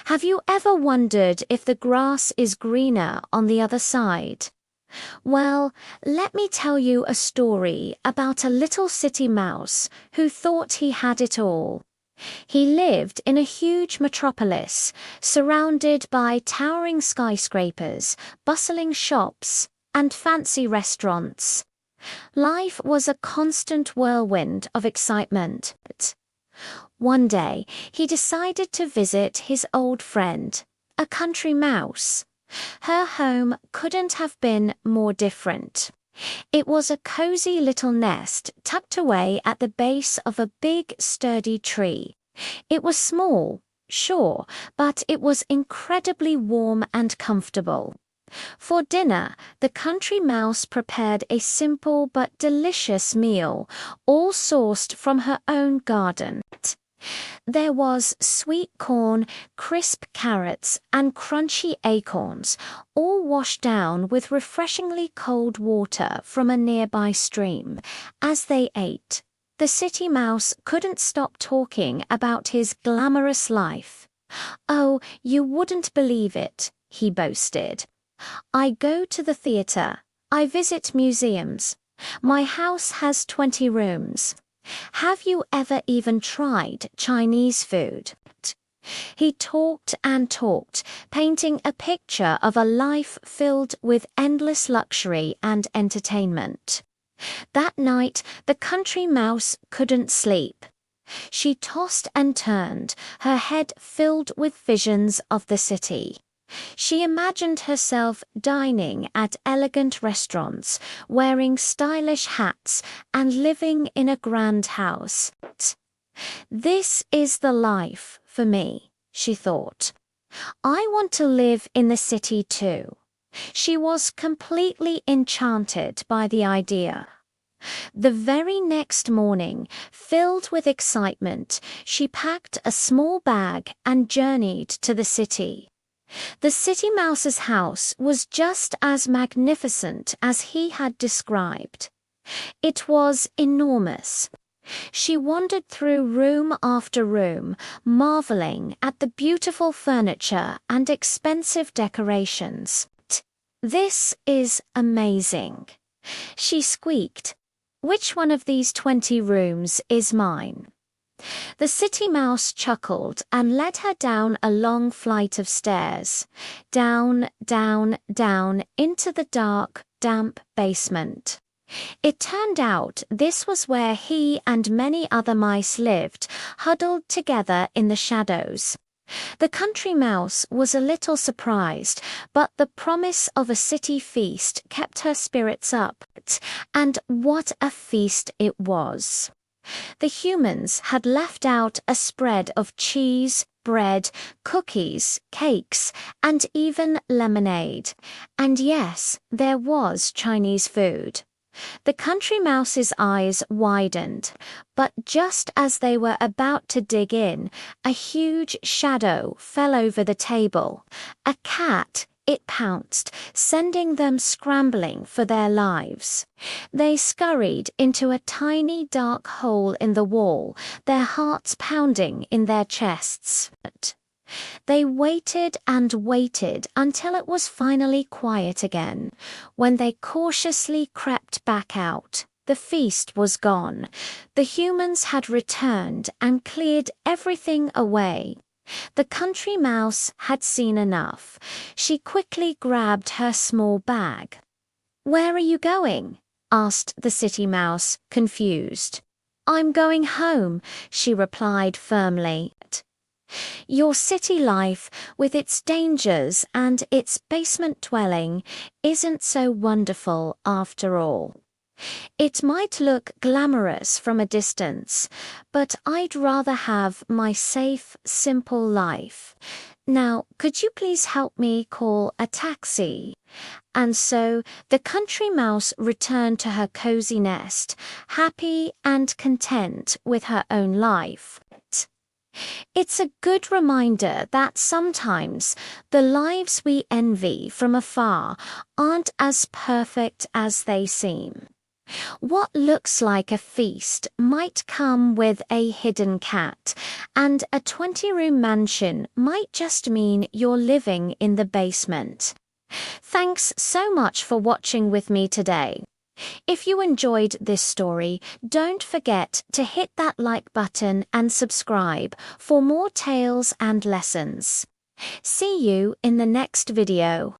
Have you ever wondered if the grass is greener on the other side? Well, let me tell you a story about a little city mouse who thought he had it all. He lived in a huge metropolis, surrounded by towering skyscrapers, bustling shops, and fancy restaurants. Life was a constant whirlwind of excitement. One day, he decided to visit his old friend, a country mouse. Her home couldn't have been more different. It was a cozy little nest tucked away at the base of a big, sturdy tree. It was small, sure, but it was incredibly warm and comfortable. For dinner, the country mouse prepared a simple but delicious meal, all sourced from her own garden. There was sweet corn, crisp carrots, and crunchy acorns, all washed down with refreshingly cold water from a nearby stream. As they ate, the city mouse couldn't stop talking about his glamorous life. "Oh, you wouldn't believe it," he boasted. "I go to the theater. I visit museums. My house has 20 rooms. Have you ever even tried Chinese food?" He talked and talked, painting a picture of a life filled with endless luxury and entertainment. That night, the country mouse couldn't sleep. She tossed and turned, her head filled with visions of the city. She imagined herself dining at elegant restaurants, wearing stylish hats, and living in a grand house. "This is the life for me," she thought. "I want to live in the city too." She was completely enchanted by the idea. The very next morning, filled with excitement, she packed a small bag and journeyed to the city. The city mouse's house was just as magnificent as he had described. It was enormous. She wandered through room after room, marveling at the beautiful furniture and expensive decorations. "This is amazing," she squeaked. "Which one of these 20 rooms is mine?" The city mouse chuckled and led her down a long flight of stairs, down, down, down into the dark, damp basement. It turned out this was where he and many other mice lived, huddled together in the shadows. The country mouse was a little surprised, but the promise of a city feast kept her spirits up. And what a feast it was! The humans had left out a spread of cheese, bread, cookies, cakes, and even lemonade. And yes, there was Chinese food. The country mouse's eyes widened, but just as they were about to dig in, a huge shadow fell over the table. A cat. It pounced, sending them scrambling for their lives. They scurried into a tiny dark hole in the wall, their hearts pounding in their chests. They waited and waited until it was finally quiet again. When they cautiously crept back out, the feast was gone. The humans had returned and cleared everything away. The country mouse had seen enough. She quickly grabbed her small bag. "Where are you going?" asked the city mouse, confused. "I'm going home," she replied firmly. "Your city life, with its dangers and its basement dwelling, isn't so wonderful after all. It might look glamorous from a distance, but I'd rather have my safe, simple life. Now, could you please help me call a taxi?" And so the country mouse returned to her cozy nest, happy and content with her own life. It's a good reminder that sometimes the lives we envy from afar aren't as perfect as they seem. What looks like a feast might come with a hidden cat, and a 20-room mansion might just mean you're living in the basement. Thanks so much for watching with me today. If you enjoyed this story, don't forget to hit that like button and subscribe for more tales and lessons. See you in the next video.